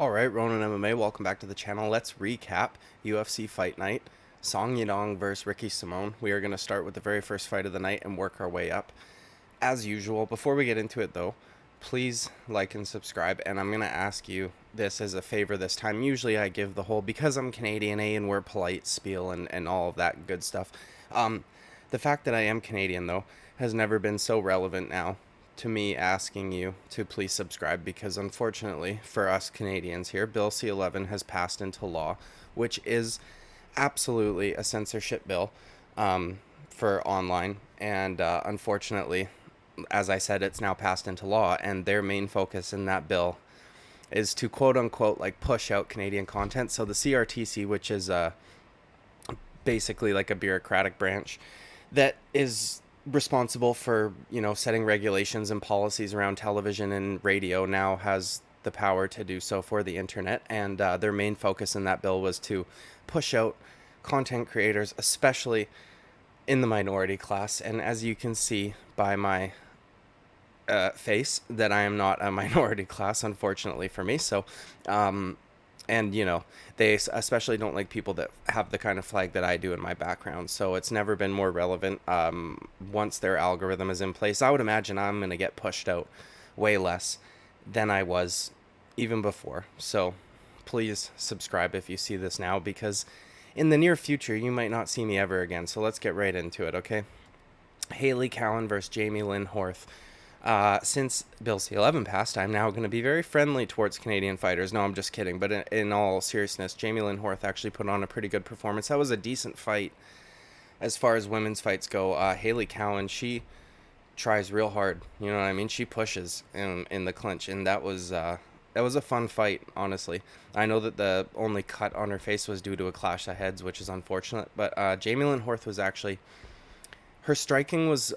Alright, Ronan MMA, welcome back to the channel. Let's recap UFC Fight Night. Song Yadong versus Ricky Simone. We are going to start with the very first fight of the night and work our way up. As usual, before we get into it though, please like and subscribe, and I'm going to ask you this as a favor this time. Usually I give the whole, because I'm Canadian, and we're polite spiel and all of that good stuff. The fact that I am Canadian though has never been so relevant now to me asking you to please subscribe, because unfortunately for us Canadians here, Bill C-11 has passed into law, which is absolutely a censorship bill for online. And unfortunately, as I said, it's now passed into law, and their main focus in that bill is to quote unquote like push out Canadian content. So the CRTC, which is basically like a bureaucratic branch that is responsible for, setting regulations and policies around television and radio, now has the power to do so for the internet. And their main focus in that bill was to push out content creators, especially in the minority class. And as you can see by my face, that I am not a minority class, unfortunately for me. So and they especially don't like people that have the kind of flag that I do in my background. So it's never been more relevant. Once their algorithm is in place, I would imagine I'm going to get pushed out way less than I was even before. So please subscribe if you see this now, because in the near future you might not see me ever again. So let's get right into it, okay? COWAN versus Jamie Lynn Horth. Since Bill C-11 passed, I'm now going to be very friendly towards Canadian fighters. No, I'm just kidding. But in all seriousness, Jamie Lynn Horth actually put on a pretty good performance. That was a decent fight as far as women's fights go. COWAN, she tries real hard. You know what I mean? She pushes in the clinch, and that was a fun fight, honestly. I know that the only cut on her face was due to a clash of heads, which is unfortunate. But Jamie Lynn Horth was actually, her striking was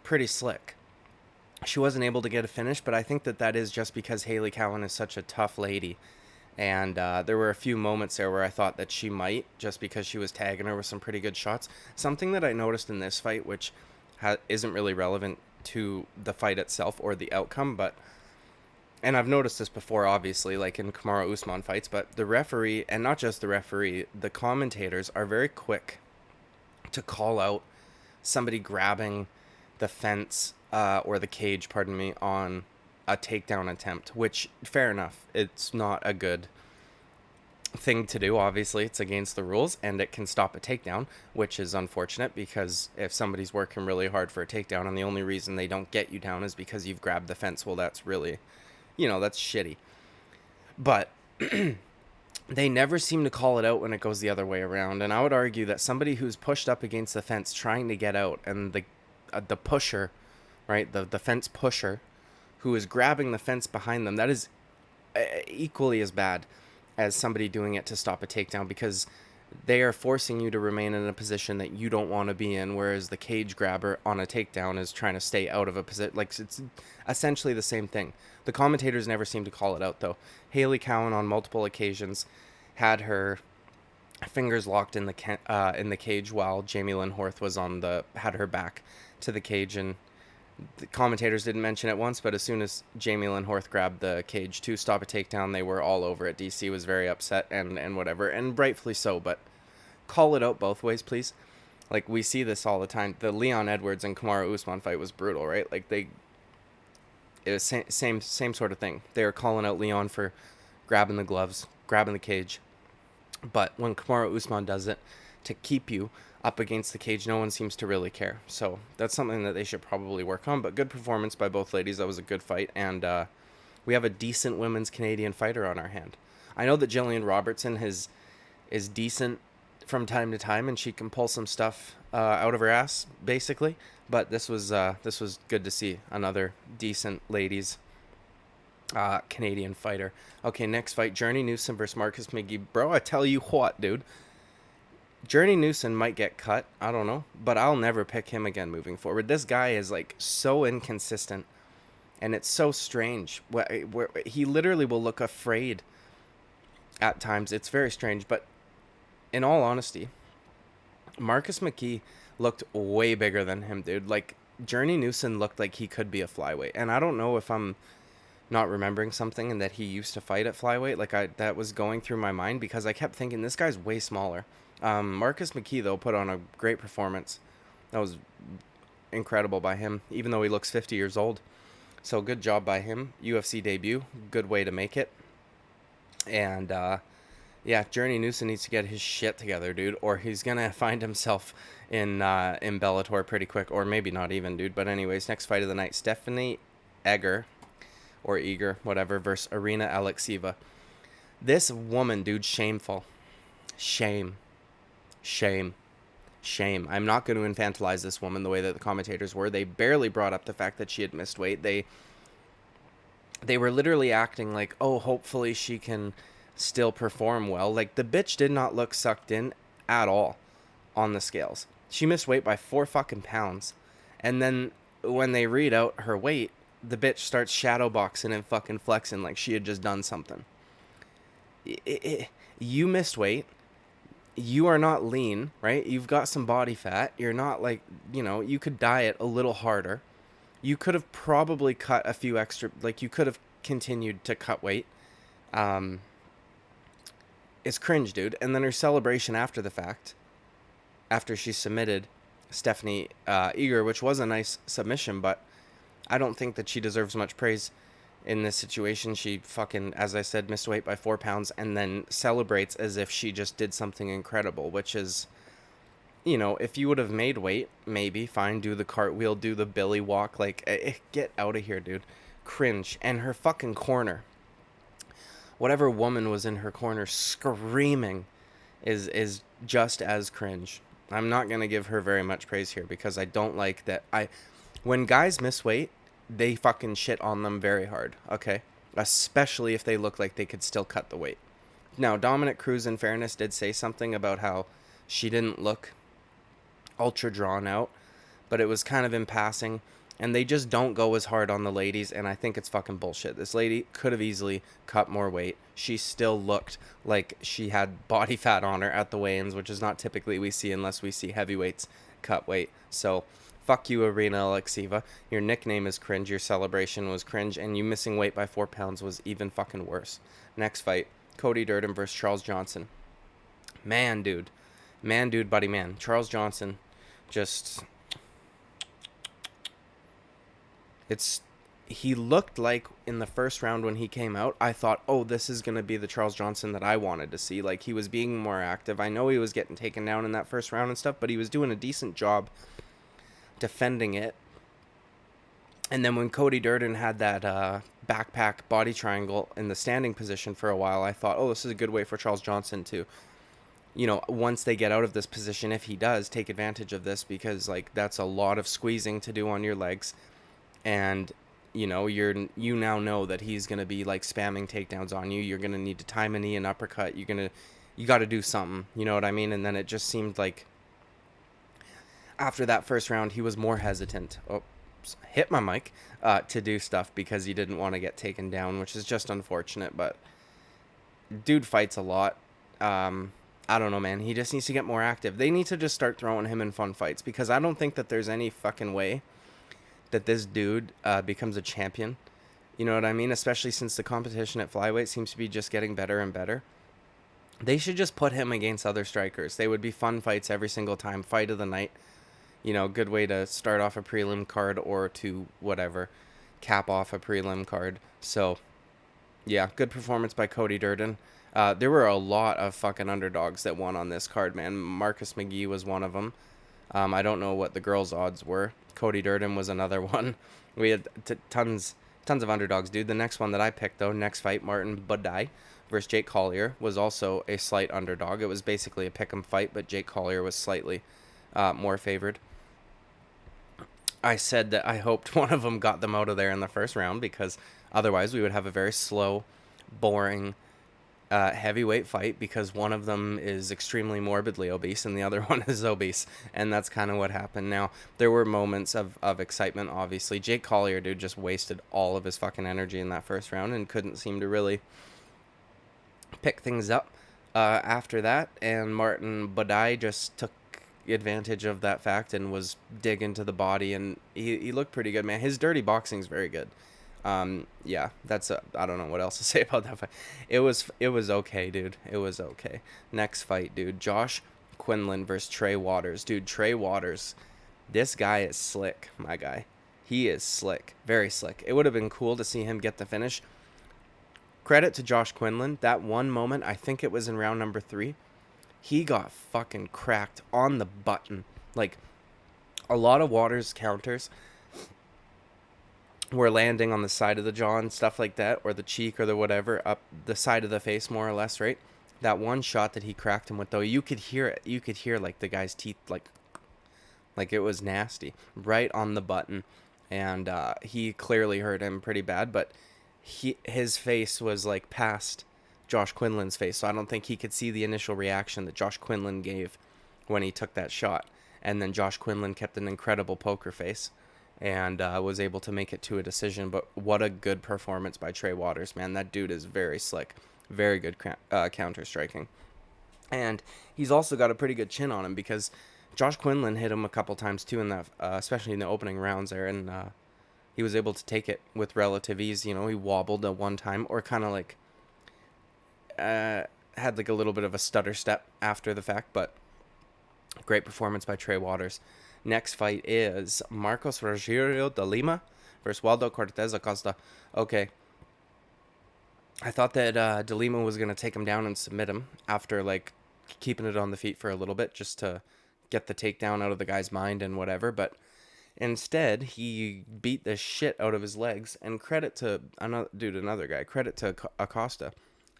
pretty slick. She wasn't able to get a finish, but I think that is just because COWAN is such a tough lady. And there were a few moments there where I thought that she might, just because she was tagging her with some pretty good shots. Something that I noticed in this fight, which isn't really relevant to the fight itself or the outcome, and I've noticed this before, obviously, like in Kamaru Usman fights, but the referee, and not just the referee, the commentators are very quick to call out somebody grabbing the fence or the cage, pardon me, on a takedown attempt, which, fair enough, it's not a good thing to do. Obviously, it's against the rules, and it can stop a takedown, which is unfortunate, because if somebody's working really hard for a takedown and the only reason they don't get you down is because you've grabbed the fence, well, that's really, that's shitty. But they never seem to call it out when it goes the other way around, and I would argue that somebody who's pushed up against the fence trying to get out, and the pusher, right, the fence pusher, who is grabbing the fence behind them, that is equally as bad as somebody doing it to stop a takedown, because they are forcing you to remain in a position that you don't want to be in, whereas the cage grabber on a takedown is trying to stay out of a position. Like, it's essentially the same thing. The commentators never seem to call it out, though. COWAN on multiple occasions had her fingers locked in the cage, while Jamie Lynn Horth was had her back to the cage, and the commentators didn't mention it once, but as soon as Jamie Lynn Horth grabbed the cage to stop a takedown, they were all over it. DC was very upset and whatever, and rightfully so, but call it out both ways, please. Like, we see this all the time. The Leon Edwards and Kamaru Usman fight was brutal, right? Like, it was same sort of thing. They were calling out Leon for grabbing the gloves, grabbing the cage, but when Kamaru Usman does it to keep you up against the cage, no one seems to really care. So that's something that they should probably work on. But good performance by both ladies. That was a good fight, and we have a decent women's Canadian fighter on our hand. I know that Jillian Robertson is decent from time to time, and she can pull some stuff out of her ass, basically. But this was good to see another decent ladies Canadian fighter. Okay, next fight, Journey Newson versus Marcus McGhee. Bro, I tell you what, dude. Journey Newson might get cut, I don't know, but I'll never pick him again moving forward. This guy is like so inconsistent, and it's so strange. Where he literally will look afraid at times. It's very strange, but in all honesty, Marcus McGhee looked way bigger than him, dude. Like, Journey Newson looked like he could be a flyweight, and I don't know if I'm not remembering something and that he used to fight at flyweight. Like, that was going through my mind because I kept thinking this guy's way smaller. Marcus McKee, though, put on a great performance. That was incredible by him, even though he looks 50 years old. So good job by him. UFC debut, good way to make it. And yeah, Journey NEWSON needs to get his shit together, dude, or he's gonna find himself in Bellator pretty quick, or maybe not even, dude. But anyways, next fight of the night: Stephanie Egger, or Eager, whatever, versus Irina ALEKSEEVA. This woman, dude, shameful. Shame. Shame. Shame. I'm not going to infantilize this woman the way that the commentators were. They barely brought up the fact that she had missed weight. They were literally acting like, oh, hopefully she can still perform well. Like, the bitch did not look sucked in at all on the scales. She missed weight by 4 fucking pounds. And then when they read out her weight, the bitch starts shadow boxing and fucking flexing like she had just done something. You missed weight. You are not lean, right? You've got some body fat. You're not like, you know, you could diet a little harder. You could have probably cut a few extra, like you could have continued to cut weight. It's cringe, dude. And then her celebration after the fact, after she submitted Stephanie Eager, which was a nice submission, but I don't think that she deserves much praise in this situation. She fucking, as I said, missed weight by 4 pounds and then celebrates as if she just did something incredible, which is, you know, if you would have made weight, maybe, fine, do the cartwheel, do the Billy walk, like, get out of here, dude. Cringe. And her fucking corner, whatever woman was in her corner screaming is just as cringe. I'm not going to give her very much praise here because I don't like that. When guys miss weight, they fucking shit on them very hard, okay? Especially if they look like they could still cut the weight. Now, Dominic Cruz, in fairness, did say something about how she didn't look ultra drawn out, but it was kind of in passing, and they just don't go as hard on the ladies, and I think it's fucking bullshit. This lady could have easily cut more weight. She still looked like she had body fat on her at the weigh-ins, which is not typically we see unless we see heavyweights cut weight. So fuck you, Irina ALEKSEEVA. Your nickname is cringe. Your celebration was cringe. And you missing weight by 4 pounds was even fucking worse. Next fight, Cody Durden versus Charles Johnson. Man, dude. Man, dude, buddy, man. Charles Johnson just... He looked like in the first round when he came out, I thought, oh, this is going to be the Charles Johnson that I wanted to see. Like, he was being more active. I know he was getting taken down in that first round and stuff, but he was doing a decent job defending it. And then when Cody Durden had that backpack body triangle in the standing position for a while, I thought, oh, this is a good way for Charles Johnson to, you know, once they get out of this position, if he does, take advantage of this, because like that's a lot of squeezing to do on your legs. And you know, you now know that he's going to be like spamming takedowns on you. You're going to need to time a knee and uppercut. You got to do something, you know what I mean? And then it just seemed like after that first round, he was more hesitant. Oh, hit my mic, to do stuff because he didn't want to get taken down, which is just unfortunate. But dude fights a lot. I don't know, man. He just needs to get more active. They need to just start throwing him in fun fights, because I don't think that there's any fucking way that this dude becomes a champion. You know what I mean? Especially since the competition at flyweight seems to be just getting better and better. They should just put him against other strikers. They would be fun fights every single time. Fight of the night. You know, good way to start off a prelim card, or to whatever, cap off a prelim card. So, yeah, good performance by Cody Durden. There were a lot of fucking underdogs that won on this card, man. Marcus McGhee was one of them. I don't know what the girls' odds were. Cody Durden was another one. We had tons of underdogs, dude. The next one that I picked, though, next fight, Martin Buday versus Jake Collier, was also a slight underdog. It was basically a pick'em fight, but Jake Collier was slightly more favored. I said that I hoped one of them got them out of there in the first round, because otherwise we would have a very slow, boring heavyweight fight, because one of them is extremely morbidly obese and the other one is obese, and that's kind of what happened. Now, there were moments of excitement, obviously. Jake Collier, dude, just wasted all of his fucking energy in that first round and couldn't seem to really pick things up after that, and Martin Buday just took advantage of that fact and was digging to the body, and he looked pretty good, man. His dirty boxing's very good. Yeah, I don't know what else to say about that fight. It was okay, dude. It was okay. Next fight, dude. Josh Quinlan versus Trey Waters. Dude, Trey Waters, this guy is slick, my guy. He is slick. Very slick. It would have been cool to see him get the finish. Credit to Josh Quinlan. That one moment, I think it was in round number 3, he got fucking cracked on the button. Like, a lot of Waters counters were landing on the side of the jaw and stuff like that, or the cheek or the whatever, up the side of the face more or less, right? That one shot that he cracked him with, though, you could hear it. You could hear, like, the guy's teeth, like it was nasty, right on the button. And he clearly hurt him pretty bad, but his face was, like, past Josh Quinlan's face, so I don't think he could see the initial reaction that Josh Quinlan gave when he took that shot. And then Josh Quinlan kept an incredible poker face and was able to make it to a decision. But what a good performance by Trey Waters, man. That dude is very slick. Very good counter-striking. And he's also got a pretty good chin on him because Josh Quinlan hit him a couple times too, in that, especially in the opening rounds there. And he was able to take it with relative ease. You know, he wobbled at one time, or kind of like had like a little bit of a stutter step after the fact. But great performance by Trey Waters. Next fight is Marcos Rogerio de Lima versus Waldo Cortez Acosta. Okay. I thought that de Lima was going to take him down and submit him after, like, keeping it on the feet for a little bit just to get the takedown out of the guy's mind and whatever. But instead, he beat the shit out of his legs. And credit to another guy. Credit to Acosta.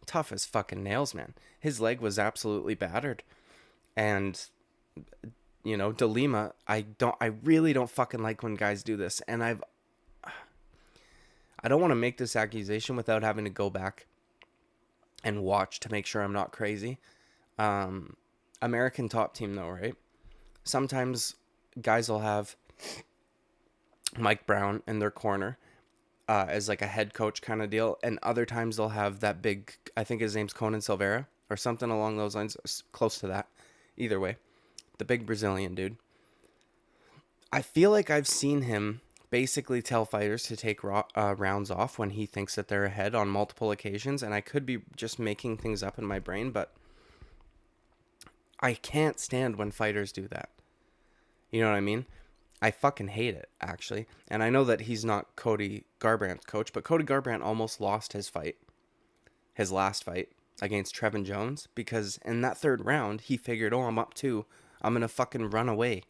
Tough as fucking nails, man. His leg was absolutely battered. And, you know, de Lima, I really don't fucking like when guys do this. And I don't want to make this accusation without having to go back and watch to make sure I'm not crazy. American Top Team, though, right? Sometimes guys will have Mike Brown in their corner as like a head coach kind of deal. And other times they'll have that big, I think his name's Conan Silveira or something along those lines, close to that. Either way, the big Brazilian dude. I feel like I've seen him basically tell fighters to take rounds off when he thinks that they're ahead on multiple occasions, and I could be just making things up in my brain, but I can't stand when fighters do that. You know what I mean? I fucking hate it, actually. And I know that he's not Cody Garbrandt's coach, but Cody Garbrandt almost lost his last fight against Trevin Jones, because in that third round, he figured, oh, I'm up 2. I'm going to fucking run away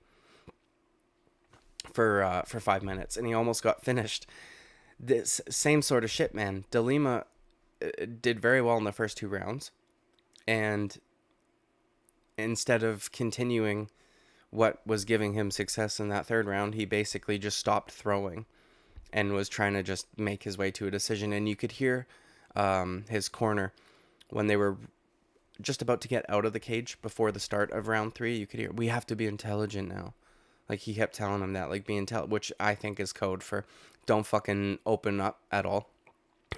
for 5 minutes, and he almost got finished. This same sort of shit, man. De Lima did very well in the first 2 rounds, and instead of continuing what was giving him success in that third round, he basically just stopped throwing and was trying to just make his way to a decision. And you could hear his corner when they were just about to get out of the cage before the start of round 3. You could hear, we have to be intelligent now. Like, he kept telling him that, like, be intelligent, which I think is code for don't fucking open up at all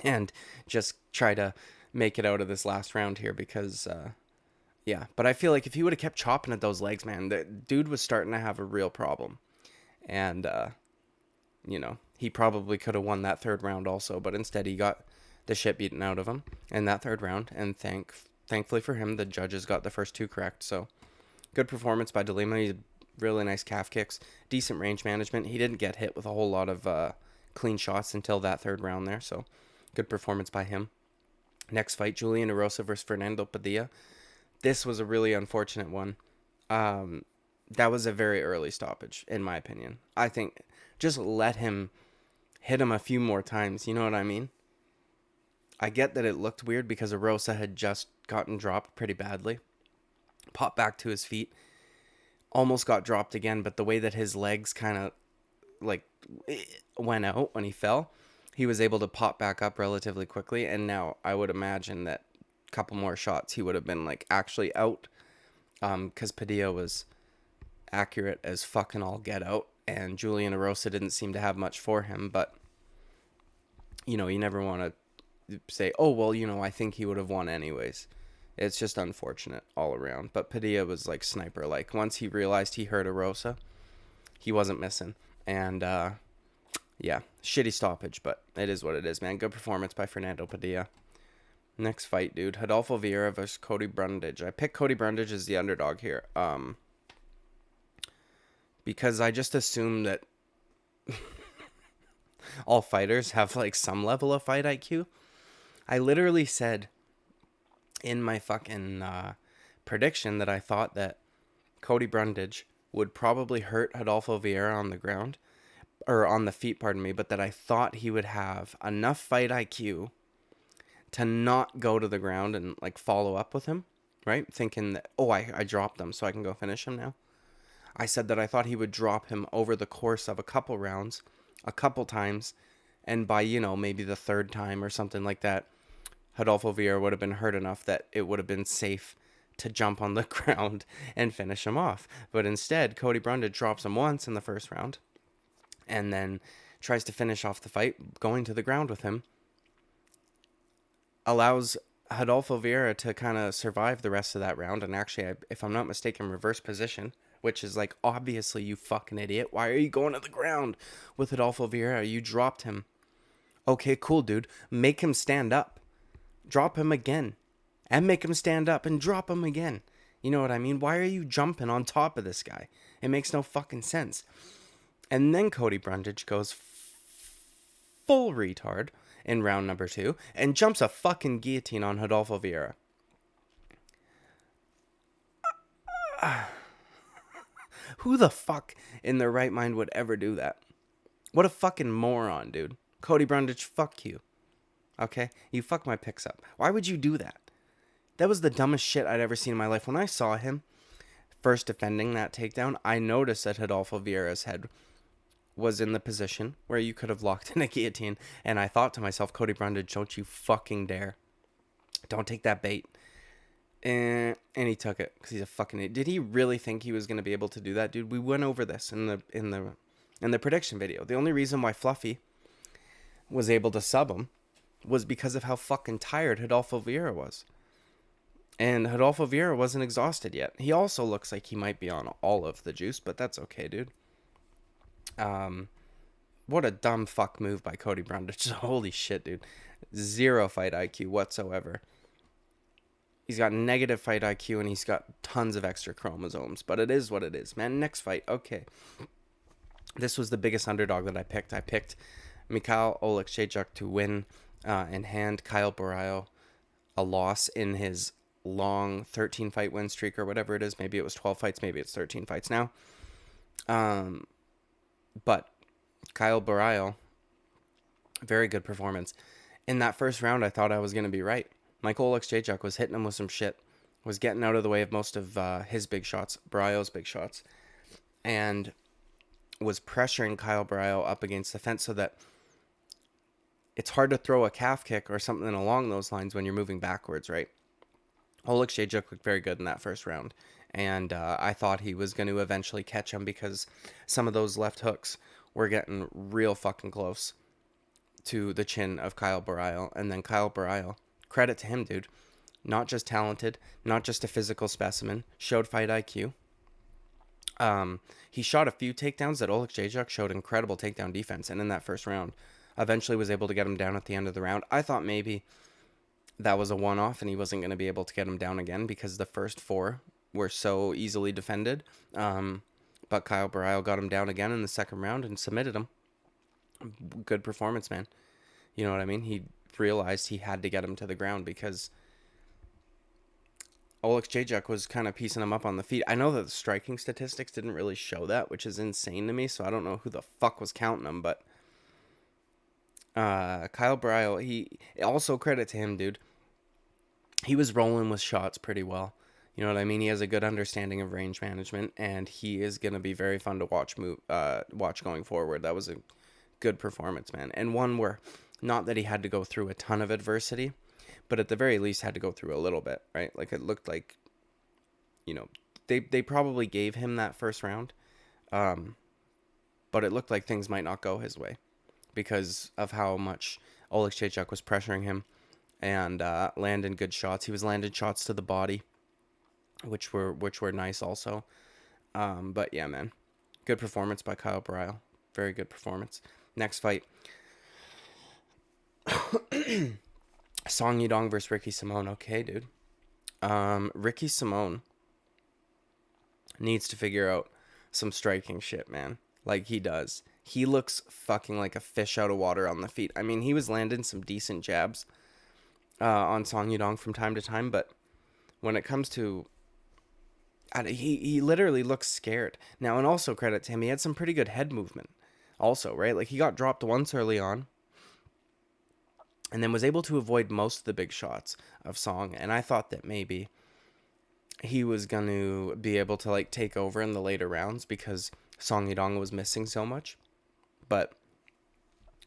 and just try to make it out of this last round here, because yeah. But I feel like if he would have kept chopping at those legs, man, the dude was starting to have a real problem. And you know, he probably could have won that third round also, but instead he got the shit beaten out of him in that third round. And thankfully for him, the judges got the first 2 correct. So good performance by de Lima. He's really nice calf kicks, decent range management. He didn't get hit with a whole lot of clean shots until that third round there. So good performance by him. Next fight, Julian Erosa versus Fernando Padilla. This was a really unfortunate one. That was a very early stoppage, in my opinion. I think just let him hit him a few more times. You know what I mean? I get that it looked weird because Erosa had just gotten dropped pretty badly. Popped back to his feet. Almost got dropped again, but the way that his legs kind of like went out when he fell, he was able to pop back up relatively quickly. And now I would imagine that a couple more shots he would have been like actually out, because Padilla was accurate as fucking all get out, and Julian Erosa didn't seem to have much for him. But you know, you never want to say, oh well, you know, I think he would have won anyways. It's just unfortunate all around. But Padilla was like sniper. Like, once he realized he hurt Erosa, he wasn't missing. And Yeah, shitty stoppage, but it is what it is, man. Good performance by Fernando Padilla. Next fight, dude. Rodolfo Vieira versus Cody Brundage. I picked Cody Brundage as the underdog here. Because I just assume that all fighters have like some level of fight IQ. I literally said in my fucking prediction that I thought that Cody Brundage would probably hurt Rodolfo Vieira on the ground, or on the feet, pardon me, but that I thought he would have enough fight IQ to not go to the ground and like follow up with him, right? Thinking that, oh, I dropped him, so I can go finish him now. I said that I thought he would drop him over the course of a couple rounds, a couple times, and by, you know, maybe the third time or something like that, Rodolfo Vieira would have been hurt enough that it would have been safe to jump on the ground and finish him off. But instead, Cody Brundage drops him once in the first round and then tries to finish off the fight, going to the ground with him. Allows Rodolfo Vieira to kind of survive the rest of that round. And actually, if I'm not mistaken, reverse position, which is like, obviously, you fucking idiot. Why are you going to the ground with Rodolfo Vieira? You dropped him. Okay, cool, dude. Make him stand up. Drop him again. And make him stand up and drop him again. You know what I mean? Why are you jumping on top of this guy? It makes no fucking sense. And then Cody Brundage goes full retard in round number 2 and jumps a fucking guillotine on Rodolfo Vieira. Who the fuck in their right mind would ever do that? What a fucking moron, dude. Cody Brundage, fuck you. Okay? You fuck my picks up. Why would you do that? That was the dumbest shit I'd ever seen in my life. When I saw him first defending that takedown, I noticed that Rodolfo Vieira's head was in the position where you could have locked in a guillotine. And I thought to myself, Cody Brundage, don't you fucking dare. Don't take that bait. And he took it because he's a fucking idiot. Did he really think he was going to be able to do that, dude? We went over this in the prediction video. The only reason why Fluffy was able to sub him was because of how fucking tired Rodolfo Vieira was. And Rodolfo Vieira wasn't exhausted yet. He also looks like he might be on all of the juice, but that's okay, dude. What a dumb fuck move by Cody Brundage. Holy shit, dude. Zero fight IQ whatsoever. He's got negative fight IQ and he's got tons of extra chromosomes, but it is what it is, man. Next fight, okay. This was the biggest underdog that I picked. I picked Mikhail OLEKSIEJCZUK to win and hand Kyle Borralho a loss in his long 13 fight win streak or whatever it is. Maybe it was 12 fights, maybe it's 13 fights now. But Kyle Borralho, very good performance. In that first round, I thought I was going to be right. Michael OLEKSIEJCZUK was hitting him with some shit, was getting out of the way of most of his big shots, Borralho's big shots, and was pressuring Kyle Borralho up against the fence so that it's hard to throw a calf kick or something along those lines when you're moving backwards, right? OLEKSIEJCZUK looked very good in that first round, and I thought he was going to eventually catch him because some of those left hooks were getting real fucking close to the chin of Kyle Borralho. And then Kyle Borralho, credit to him, dude, not just talented, not just a physical specimen, showed fight IQ. He shot a few takedowns that OLEKSIEJCZUK showed incredible takedown defense, and in that first round eventually was able to get him down at the end of the round. I thought maybe that was a one-off and he wasn't going to be able to get him down again because the first 4 were so easily defended. But Kyle Borralho got him down again in the second round and submitted him. Good performance, man. You know what I mean? He realized he had to get him to the ground because OLEKSIEJCZUK was kind of piecing him up on the feet. I know that the striking statistics didn't really show that, which is insane to me, so I don't know who the fuck was counting them, but Kyle Borralho, he also, credit to him, dude. He was rolling with shots pretty well. You know what I mean? He has a good understanding of range management, and he is going to be very fun to watch going forward. That was a good performance, man. And one where, not that he had to go through a ton of adversity, but at the very least had to go through a little bit, right? Like, it looked like, you know, they probably gave him that first round, but it looked like things might not go his way because of how much OLEKSIEJCZUK was pressuring him and landing good shots. He was landing shots to the body, which were nice also. But yeah, man, good performance by Kyle Borralho. Very good performance. Next fight. Song Yadong versus Ricky Simón. Okay, dude. Ricky Simón needs to figure out some striking shit, man. Like he does. He looks fucking like a fish out of water on the feet. I mean, he was landing some decent jabs on Song Yadong from time to time, but when it comes to he literally looks scared. Now, and also credit to him, he had some pretty good head movement also, right? Like he got dropped once early on and then was able to avoid most of the big shots of Song, and I thought that maybe he was going to be able to like take over in the later rounds because Song Yadong was missing so much. But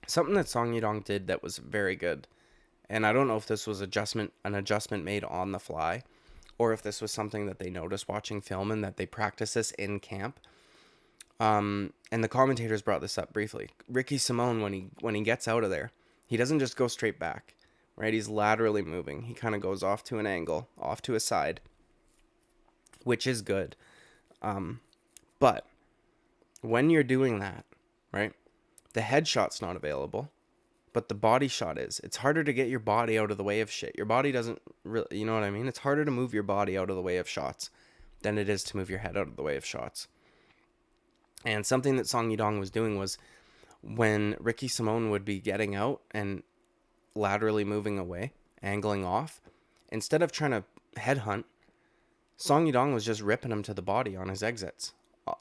something that Song Yadong did that was very good, and I don't know if this was an adjustment made on the fly, or if this was something that they noticed watching film and that they practice this in camp. And the commentators brought this up briefly. Ricky Simón, when he gets out of there, he doesn't just go straight back, right? He's laterally moving. He kind of goes off to an angle, off to a side, which is good. But when you're doing that, right, the headshot's not available, but the body shot is. It's harder to get your body out of the way of shit. Your body doesn't really, you know what I mean? It's harder to move your body out of the way of shots than it is to move your head out of the way of shots. And something that Song Yadong was doing was when Ricky Simón would be getting out and laterally moving away, angling off, instead of trying to headhunt, Song Yadong was just ripping him to the body on his exits.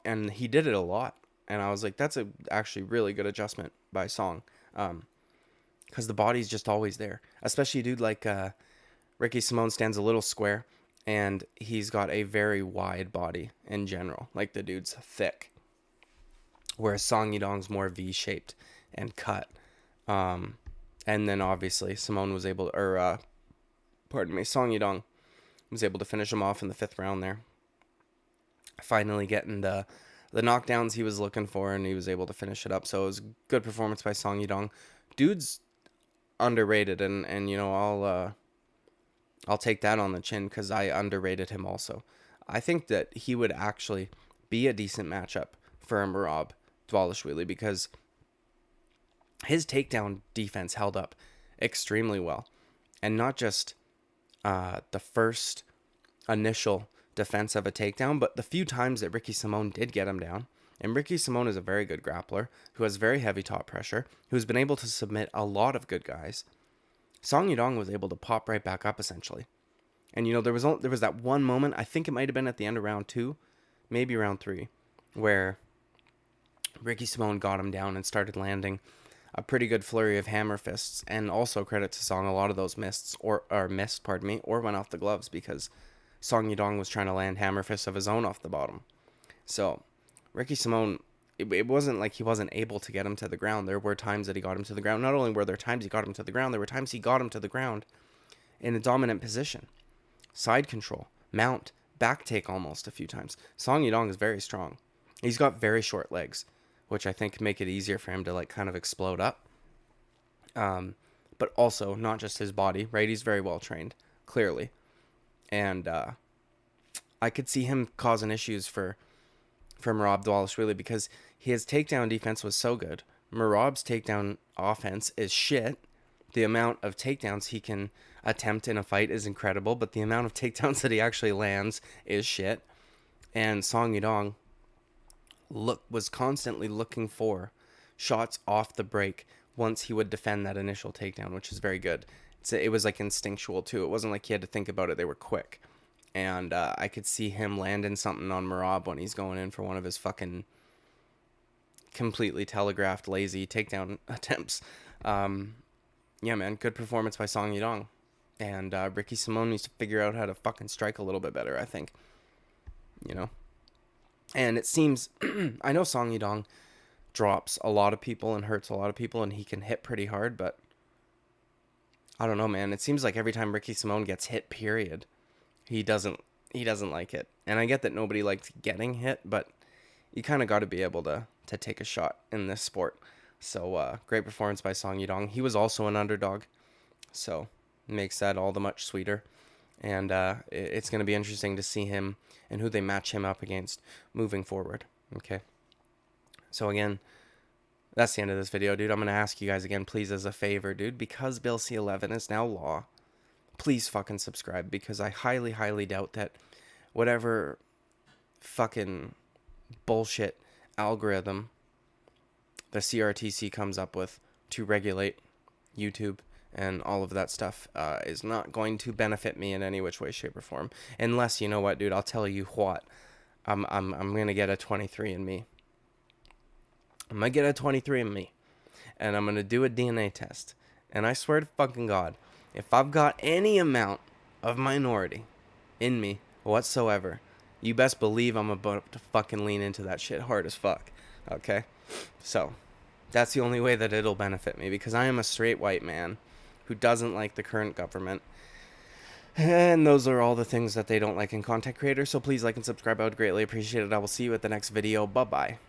And he did it a lot. And I was like, that's a actually really good adjustment by Song. Because the body's just always there. Especially a dude like Ricky Simón stands a little square, and he's got a very wide body in general. Like the dude's thick. Whereas Song Yadong's more V-shaped and cut. And then obviously Simón was able to, Song Yadong was able to finish him off in the 5th round there. Finally getting the knockdowns he was looking for, and he was able to finish it up. So it was a good performance by Song Yadong. Dude's underrated, and you know, I'll take that on the chin because I underrated him also. I think that he would actually be a decent matchup for Merab Dvalishvili because his takedown defense held up extremely well. And not just the first initial defense of a takedown, but the few times that Ricky Simón did get him down. And Ricky Simón is a very good grappler who has very heavy top pressure, who's been able to submit a lot of good guys. Song Yadong was able to pop right back up essentially. And you know, there was that one moment, I think it might have been at the end of round 2, maybe round 3, where Ricky Simón got him down and started landing a pretty good flurry of hammer fists. And also credit to Song, a lot of those missed or went off the gloves because Song Yadong was trying to land hammer fists of his own off the bottom. So Ricky Simón, it wasn't like he wasn't able to get him to the ground. There were times that he got him to the ground. Not only were there times he got him to the ground, there were times he got him to the ground in a dominant position. Side control, mount, back take almost a few times. Song Yadong is very strong. He's got very short legs, which I think make it easier for him to like kind of explode up. But also not just his body, right? He's very well trained, clearly. And I could see him causing issues for Merab Dvalishvili because his takedown defense was so good. Merab's takedown offense is shit. The amount of takedowns he can attempt in a fight is incredible, but the amount of takedowns that he actually lands is shit. And Song Yadong was constantly looking for shots off the break once he would defend that initial takedown, which is very good. It was like instinctual too. It wasn't like he had to think about it. They were quick. And I could see him landing something on Merab when he's going in for one of his fucking completely telegraphed, lazy takedown attempts. Yeah, man, good performance by Song Yadong. And Ricky Simón needs to figure out how to fucking strike a little bit better, I think. You know? And it seems, I know Song Yadong drops a lot of people and hurts a lot of people, and he can hit pretty hard, but I don't know, man. It seems like every time Ricky Simón gets hit, period, he doesn't like it. And I get that nobody likes getting hit, but you kind of got to be able to take a shot in this sport. So great performance by Song Yadong. He was also an underdog, so makes that all the much sweeter. And it's going to be interesting to see him and who they match him up against moving forward. Okay. So again, that's the end of this video, dude. I'm going to ask you guys again, please, as a favor, dude, because Bill C-11 is now law, please fucking subscribe, because I highly, highly doubt that whatever fucking bullshit algorithm the CRTC comes up with to regulate YouTube and all of that stuff is not going to benefit me in any which way, shape, or form. Unless, you know what, dude, I'll tell you what, I'm gonna get a 23andMe. I'm gonna get a 23andMe, and I'm gonna do a DNA test. And I swear to fucking God, if I've got any amount of minority in me whatsoever, you best believe I'm about to fucking lean into that shit hard as fuck. Okay? So, that's the only way that it'll benefit me, because I am a straight white man who doesn't like the current government. And those are all the things that they don't like in content creators. So please like and subscribe. I would greatly appreciate it. I will see you at the next video. Bye-bye.